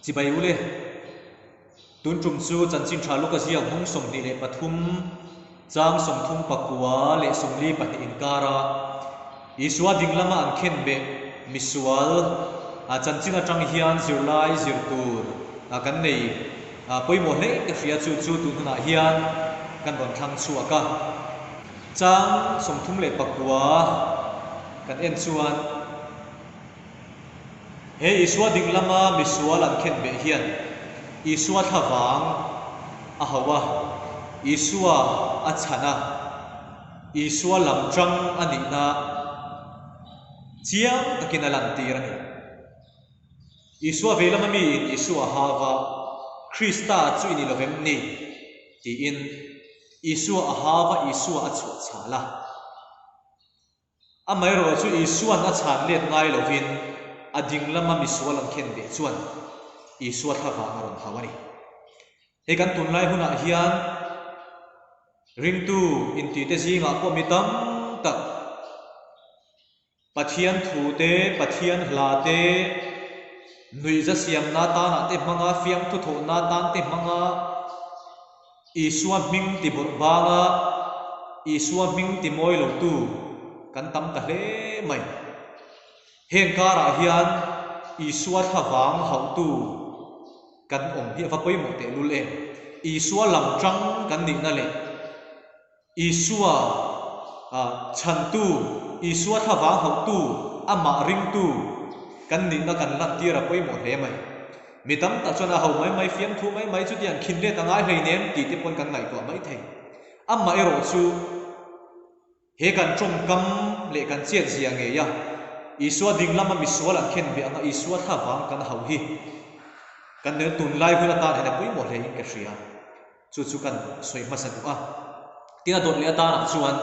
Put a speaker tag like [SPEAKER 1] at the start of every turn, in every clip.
[SPEAKER 1] chỉ bay ule tuân trùng su chân chính trả lúc cái gì hung sùng đi lệ pathum trang sùng thum pakua lệ sùng li pati inkara isua dinglama an khen be misual chân chính trang hian zirlai zirtur kan nei poi mo hle ke fia chu chu tu na hian kan ron thang chu aka trang sùng thum lệ pakua kan en chuan he isua dinglama misual an khen be hian isua thawang ahawa isua achana isua lamtang ani na chiang takina lantirani isua velama mi in isua hava krista chu ini lovem ni ti in isua ahava isua achu chala amai ro chu isua na chan let ngai lovin ading lama misua lam khen be chuan isua thawang aron hawani he kan tunlai huna hian ringtu inti te zinga ko mitam tak pathian thu te pathian hla te nui za siam na ta na te manga fiam thu tho na tan te manga isua ming ti bor banga isua ming ti moi lo tu kan tam ta hle mai heng kara hian isua thawang hau tu kan om hi va poi mo te lul e isua lam tang kan ni na le isua chan tu isua thawang hau tu ama ring tu kan ni na kan lan tira poi mo he mai mitam ta chona hau mai mai fiam thu mai mai chu tiang khin le tangai hei nem ti te pon kan ngai ko mai thei amma ero chu he kan trong kam le kan chen zia nge ya isua dinglama misua lan khen be anga isua thawang kan hau hi kan ne tun lai huna ta hena pui mo le in ka ria chu chu kan soi ma sa a tina dot le ta na chuan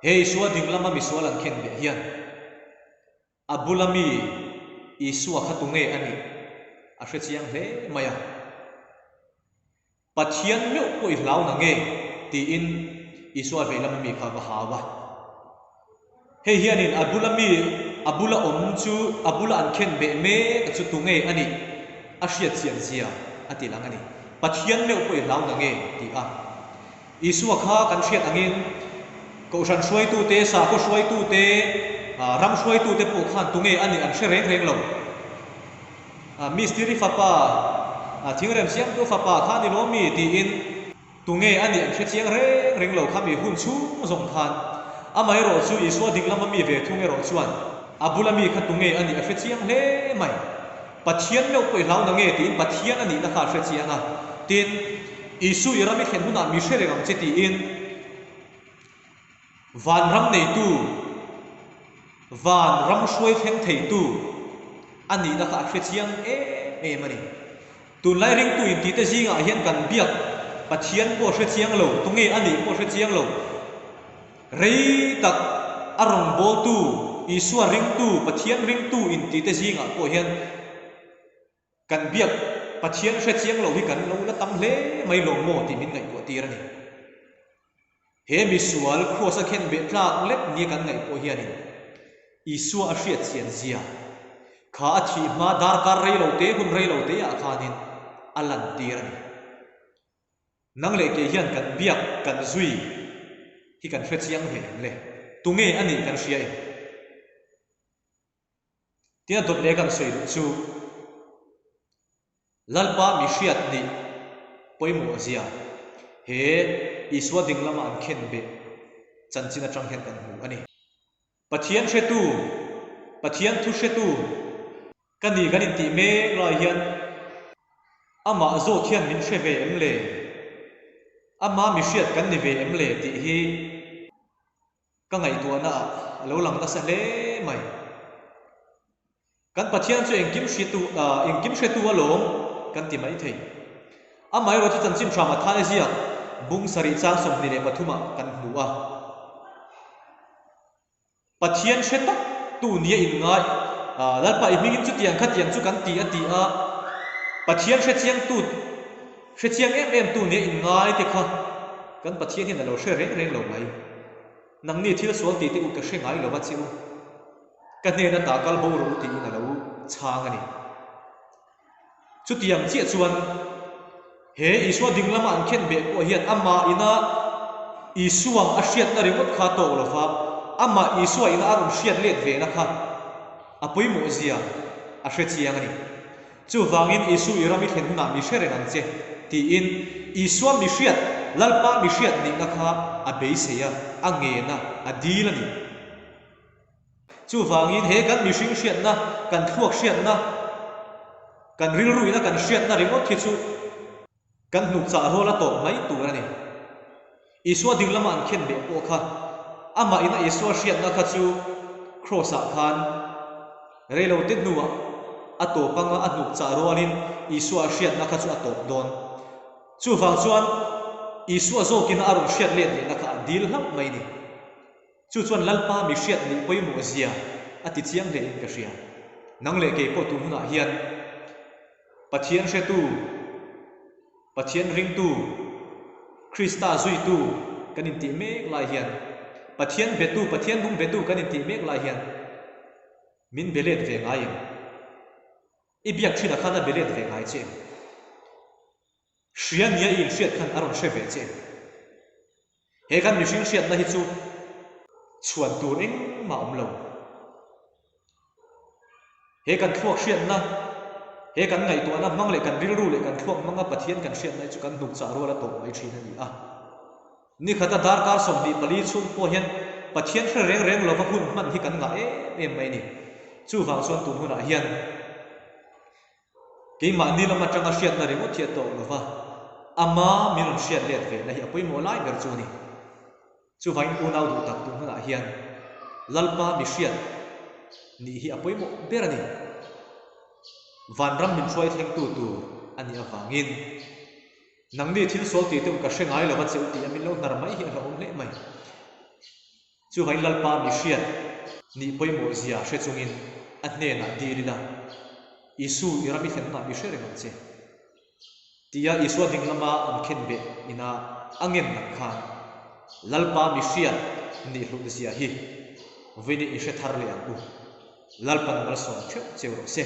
[SPEAKER 1] he isua dinglama misua lan khen be hian abulami isua khatunge ani a hre chiang hle maya pathian me poi hlau na nge ti in isua velam mi kha ba hawa he hian in abula om chu abula an khen be me chu tunge ani a hriat chian zia ati lang ani pathian me poi hlau na nge ti a isua kha kan hriat angin ko ran hruai tu te sa ko hruai tu te ram hruai tu te pu khan tunge ani an hre reng reng lo mystery fapa thingrem siam tu fapa khan ni lo mi ti in tunge ani an hre chiang reng reng lo khami hun chu zong khan amai ro chu isua dinglama mi ve thunge ro chuan abulami kha tunge ani a hre chiang hle mai pathian me poi hlau na nge tin pathian ani na kha hre chianga tin isu irami khen huna mi hre regam che ti in van ram nei tu van ram hruai theng thei tu ani na kha hre chiang e mani tu lai ring tu in ti te zinga hian kan biak pathian po hre chiang lo tunge ani po hre chiang lo rei tak arong bol tu isua ring tu pathian ring tu in ti te zinga po hian kan biak pathian hre chiang lo hi kan lo la tam hle mai lo mo ti min ngai ko ti rani he misual cross a khen be tlak let ni kan ngai po hian isua a hriat chian zia kha a thi ma dar kar rei lo te hun rei lo te a khanin alan ti rani nang le ke hian kan biak kan zui hi kan hre chiang he le tunge ani kan hria e tia dot le kan sei chu lalpa mi hriat ni poimo zia he isua dinglama an khen be chanchina tang hen kan hu ani pathian hre tu pathian thu hre tu kani gani ti me lai hian ama zo thian min hre ve em le ama mi hriat kan ni ve em le ti hi ka ngai tu na lo lang na sa le mai kan pathian chu engkim hre tu alom kan ti mai thei amai ro chan chim thama thai zia bung sari chang som ni le pathuma kan hua pathian hre tak tu nia in ngai lalpa i mingin chu tiang khat tiang chu kan ti ati a pathian hre chiang em tu nia in ngai te kha kan pathian hin lo hre reng reng lo mai nang ni thil sual ti te u ka hre ngai lo ba chiu kan ne na ta kal bo ro ti na lo chang ani chu tiang chi chuan he isua dinglama an khen be ko hian ama ina isuang a hriat na ringot kha to lova ama isua ina arum hriat let ve na kha apoi mo zia a hre chiang ani chu wangin isu irami thlen na mi hre an che ti in isua mi hriat lalpa mi hriat ni na kha a be seya ange na adil ani chu wangin he kan mi hring hriat na kan thuak hriat na kan ril rui na kan hriat na ringot thi chu kan nuk cha rola to mai tur ani isua dinglama an khen be ko kha ama ina isua hriat na kha chu cross a khan reilo te nuwa ato panga anuk cha rolin isua hriat na kha chu atop don chu wang chuan isua zo kin arum hriat let ni na kha dil hlap mai ni chu chuan lalpa mi hriat ni poimu zia ati chiang le in ka hria nang le ke po tu huna hian pathian hre tu pathian ring tu Krista zui tu kanin ti mek lai hian pathian betu pathian hung betu kanin ti mek lai hian min belet ve ngai ibyak thina khana belet ve ngai che hrian nia in hriat khan aron hre ve che he kan mi hring hriat na hi chu chuan tur eng ma om lo he kan thuak hriat na he kan ngai to na mang le kan ril ru le kan thuak manga pathian kan hriat na chu kan nuk cha ro la to mai thina ni a ni khata dar kar som di pali chung po hian pathian hre reng reng lo va hun man hi kan nga em mai ni chu wang chuan tu huna hian ke ma ni lama tanga hriat na ringo thia to lova ama min hriat let ve na hi apoi mo lai ber chu ni chu wang unau du tak tu huna hian lalpa mi hriat ni hi apoi mo ber ani van ram min choi thleng tu tu ani awangin nang ni thil sol ti tu ka hrengai lo ba cheu ti amin lo nar mai hi a om le mai chu wang lalpa mi hriat ni poi mo zia hre chungin a hne na dirina isu irami thlen na mi hre reng che tia isu dinglama an khen be ina angen na khan lalpa mi hriat ni hlu zia hi vini i hre thar le an u lalpan bal som theu cheu ro se